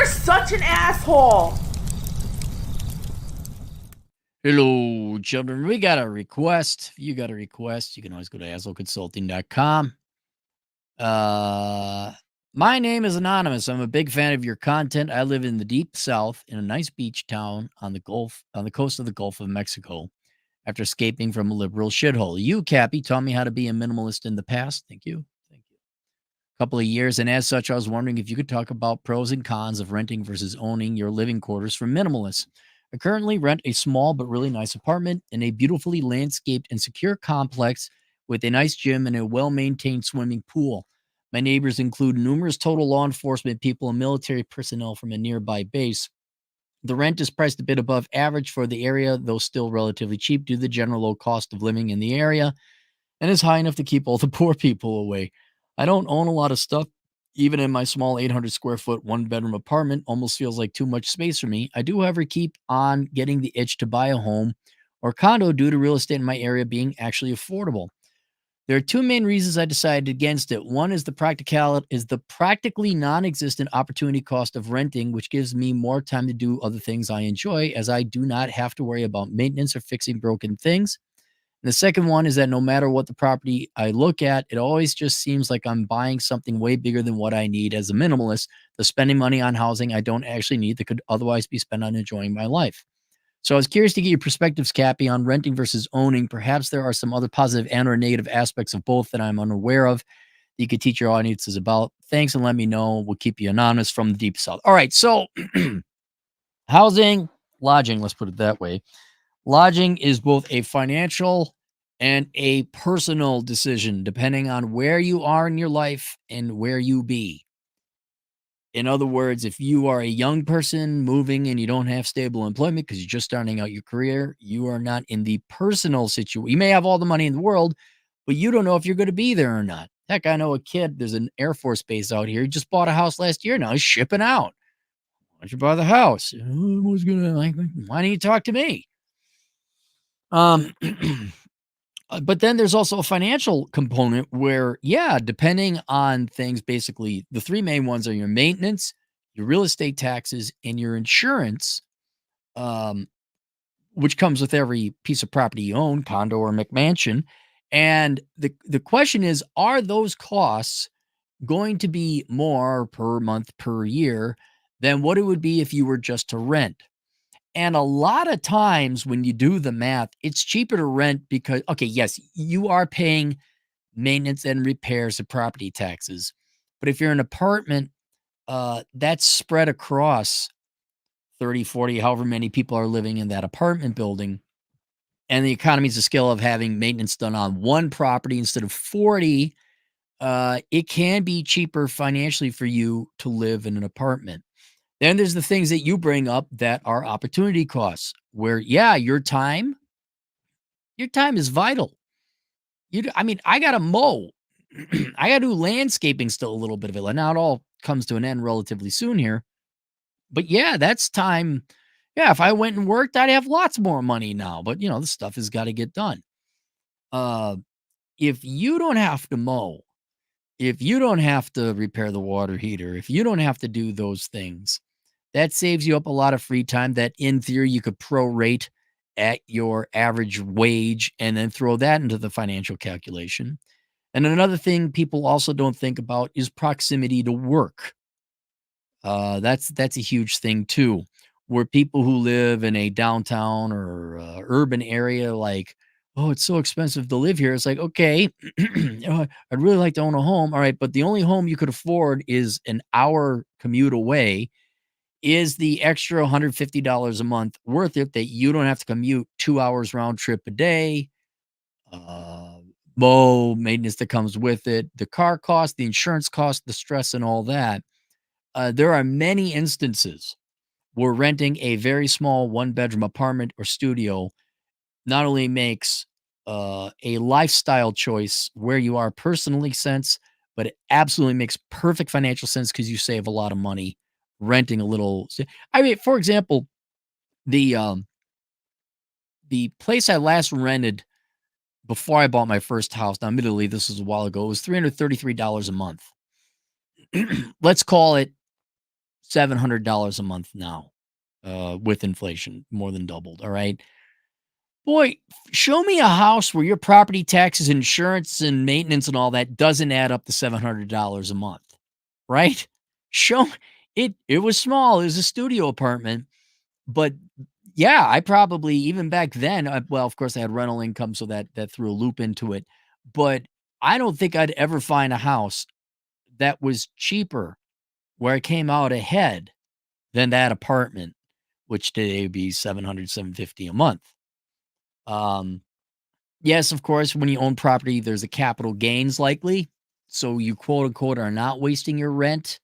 You're such an asshole. Hello, children. We got a request. If you got a request, you can always go to AsloConsulting.com. My name is Anonymous. I'm a big fan of your content. I live in the deep south in a nice beach town on the coast of the Gulf of Mexico after escaping from a liberal shithole. You, Cappy, taught me how to be a minimalist in the past. Thank you. Thank you. A couple of years, and as such, I was wondering if you could talk about pros and cons of renting versus owning your living quarters for minimalists. I currently rent a small but really nice apartment in a beautifully landscaped and secure complex with a nice gym and a well-maintained swimming pool. My neighbors include numerous total law enforcement people and military personnel from a nearby base. The rent is priced a bit above average for the area, though still relatively cheap due to the general low cost of living in the area, and is high enough to keep all the poor people away. I don't own a lot of stuff. Even in my small 800 square foot, one bedroom apartment almost feels like too much space for me. I do, however, keep on getting the itch to buy a home or condo due to real estate in my area being actually affordable. There are two main reasons I decided against it. One is the practically non-existent opportunity cost of renting, which gives me more time to do other things I enjoy, as I do not have to worry about maintenance or fixing broken things. And the second one is that no matter what the property I look at, it always just seems like I'm buying something way bigger than what I need as a minimalist. The spending money on housing I don't actually need that could otherwise be spent on enjoying my life. So I was curious to get your perspectives, Cappy, on renting versus owning. Perhaps there are some other positive and or negative aspects of both that I'm unaware of that you could teach your audiences about. Thanks, and let me know. We'll keep you anonymous from the deep south. All right, so housing, lodging, let's put it that way. Lodging is both a financial and a personal decision, depending on where you are in your life and where you be. In other words, if you are a young person moving and you don't have stable employment because you're just starting out your career, you are not in the personal situation. You may have all the money in the world, but you don't know if you're going to be there or not. Heck, I know a kid, there's an Air Force base out here. He just bought a house last year. Now he's shipping out. Why don't you buy the house? Who's gonna like? Why don't you talk to me? But then there's also a financial component where, yeah, depending on things, basically the three main ones are your maintenance, your real estate taxes, and your insurance, um, which comes with every piece of property you own, condo or McMansion. And the question is, are those costs going to be more per month per year than what it would be if you were just to rent? And a lot of times when you do the math, it's cheaper to rent because, okay, yes, you are paying maintenance and repairs of property taxes. But if you're an apartment, that's spread across 30, 40, however many people are living in that apartment building. And the economies of scale of having maintenance done on one property instead of 40, it can be cheaper financially for you to live in an apartment. Then there's the things that you bring up that are opportunity costs, where, yeah, your time is vital. I mean, I got to mow. I got to do landscaping still a little bit of it. Now it all comes to an end relatively soon here. But yeah, that's time. Yeah, if I went and worked, I'd have lots more money now. But, this stuff has got to get done. Uh, if you don't have to mow, if you don't have to repair the water heater, if you don't have to do those things, that saves you up a lot of free time that in theory you could prorate at your average wage and then throw that into the financial calculation. And another thing people also don't think about is proximity to work. That's a huge thing too, where people who live in a downtown or urban area, like, oh, it's so expensive to live here. It's like, okay, I'd really like to own a home. All right, but the only home you could afford is an hour commute away. Is the extra $150 a month worth it that you don't have to commute 2 hours round trip a day? Uh, maintenance that comes with it, the car cost, the insurance cost, the stress, and all that. There are many instances where renting a very small one-bedroom apartment or studio not only makes a lifestyle choice where you are personally sense, but it absolutely makes perfect financial sense because you save a lot of money renting a little. I mean, for example, the um, the place I last rented before I bought my first house, now admittedly this was a while ago, it was $333 a month. Let's call it $700 a month now, with inflation, more than doubled. All right. Boy, show me a house where your property taxes, insurance, and maintenance and all that doesn't add up to $700 a month, right? Show it. It was small. It was a studio apartment, but yeah, I probably even back then. Well, of course, I had rental income, so that threw a loop into it. But I don't think I'd ever find a house that was cheaper where I came out ahead than that apartment, which today would be 700, 750 a month. Um, yes, of course, when you own property, there's a capital gains likely. So you quote unquote are not wasting your rent.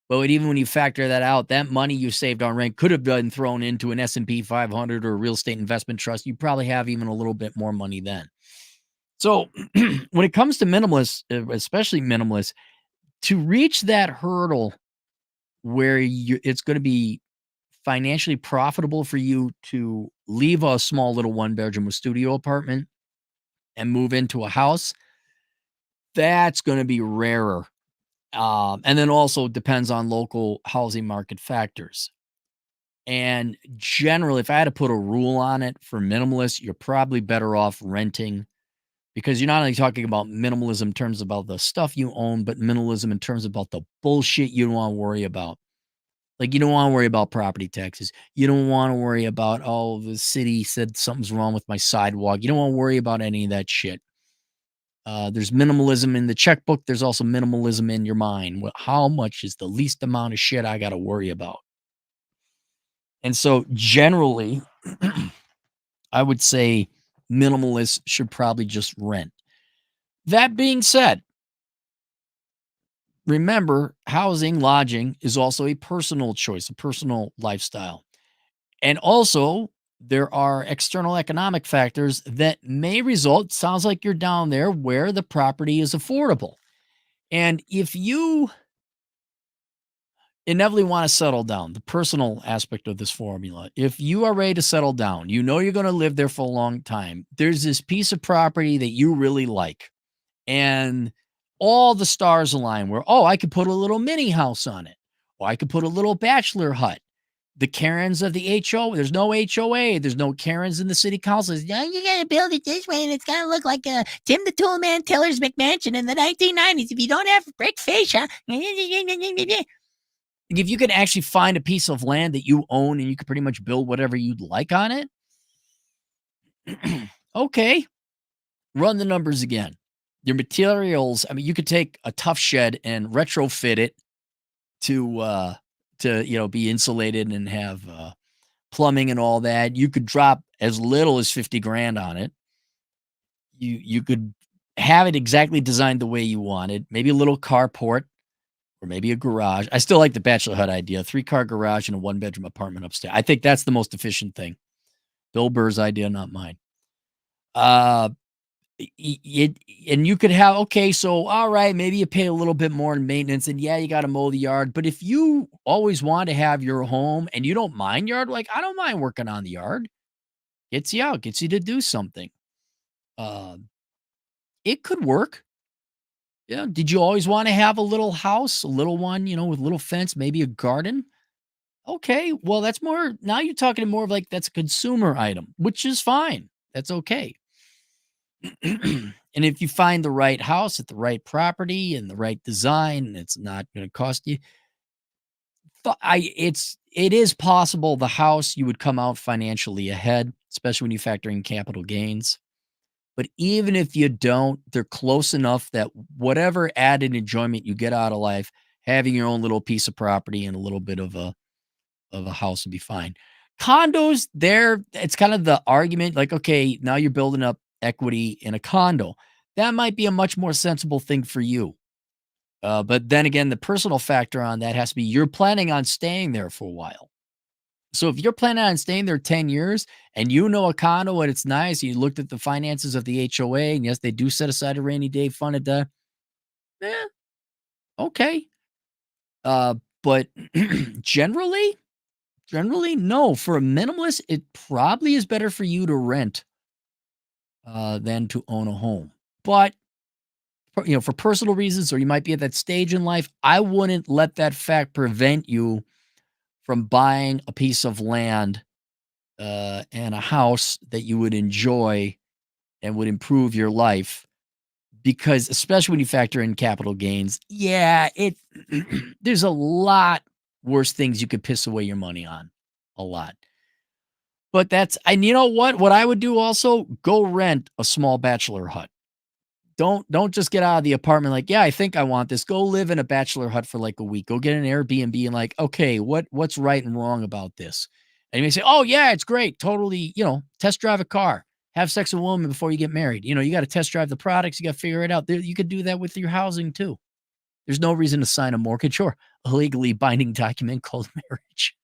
But even when you factor that out, that money you saved on rent could have been thrown into an S&P 500 or a real estate investment trust. You probably have even a little bit more money then. So when it comes to minimalists, especially minimalists, to reach that hurdle where it's going to be financially profitable for you to leave a small little one bedroom with studio apartment and move into a house, that's going to be rarer. And then also depends on local housing market factors. And generally, if I had to put a rule on it for minimalists, you're probably better off renting because you're not only talking about minimalism in terms about the stuff you own, but minimalism in terms about the bullshit you don't want to worry about. Like, you don't want to worry about property taxes. You don't want to worry about, oh, the city said something's wrong with my sidewalk. You don't want to worry about any of that shit. There's minimalism in the checkbook. There's also minimalism in your mind. How much is the least amount of shit I got to worry about? And so, generally, I would say minimalists should probably just rent. That being said, remember, housing, lodging is also a personal choice, a personal lifestyle. And also, there are external economic factors that may result, sounds like you're down there where the property is affordable. And if you inevitably want to settle down, the personal aspect of this formula, if you are ready to settle down, you know you're going to live there for a long time, there's this piece of property that you really like, and all the stars align where, oh, I could put a little mini house on it, or I could put a little bachelor hut. The Karens of the HO, there's no HOA, there's no Karens in the city council. Yeah, you gotta build it this way, and it's gotta look like Tim the Toolman Teller's McMansion in the 1990s. If you don't have brick fascia, if you could actually find a piece of land that you own and you could pretty much build whatever you'd like on it, okay, run the numbers again. Your materials, I mean, you could take a tough shed and retrofit it to be insulated and have plumbing and all that. You could drop as little as 50 grand on it. You could have it exactly designed the way you wanted. Maybe a little carport or maybe a garage. I still like the bachelor hut idea, 3-car garage and a 1-bedroom apartment upstairs. I think that's the most efficient thing. Bill Burr's idea, not mine. And you could have, okay, so all right, maybe you pay a little bit more in maintenance, and yeah, you got to mow the yard. But if you always want to have your home and you don't mind yard, like I don't mind working on the yard, gets you out, gets you to do something. Uh, it could work. Yeah. Did you always want to have a little house, a little one, with a little fence, maybe a garden? Okay. Well, that's more, now you're talking more of like that's a consumer item, which is fine. That's okay. And if you find the right house at the right property and the right design, it's not going to cost you. It is possible the house you would come out financially ahead, especially when you factor in capital gains. But even if you don't, they're close enough that whatever added enjoyment you get out of life, having your own little piece of property and a little bit of a house would be fine. Condos, it's kind of the argument like, okay, now you're building up equity in a condo. That might be a much more sensible thing for you. But then again, the personal factor on that has to be you're planning on staying there for a while. So if you're planning on staying there 10 years and you know a condo and it's nice, you looked at the finances of the HOA, and yes, they do set aside a rainy day fund at that. Okay. But generally, no. For a minimalist, it probably is better for you to rent than to own a home. But for personal reasons, or you might be at that stage in life, I wouldn't let that fact prevent you from buying a piece of land and a house that you would enjoy and would improve your life. Because especially when you factor in capital gains, yeah, it there's a lot worse things you could piss away your money on, a lot. But that's and you know what? What I would do also, go rent a small bachelor hut. Don't just get out of the apartment like, "Yeah, I think I want this." Go live in a bachelor hut for like a week. Go get an Airbnb and like, "Okay, what's right and wrong about this?" And you may say, "Oh, yeah, it's great. Totally, test drive a car. Have sex with a woman before you get married. You got to test drive the products. You got to figure it out." You could do that with your housing too. There's no reason to sign a mortgage or a legally binding document called marriage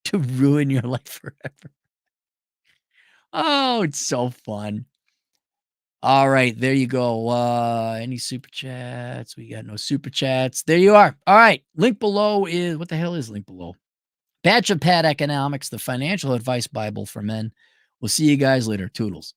to ruin your life forever. Oh, it's so fun. All right, there you go. Any super chats? We got no super chats. There you are. All right. Link below is what the hell is link below? Patch of Pat Economics, the financial advice Bible for men. We'll see you guys later. Toodles.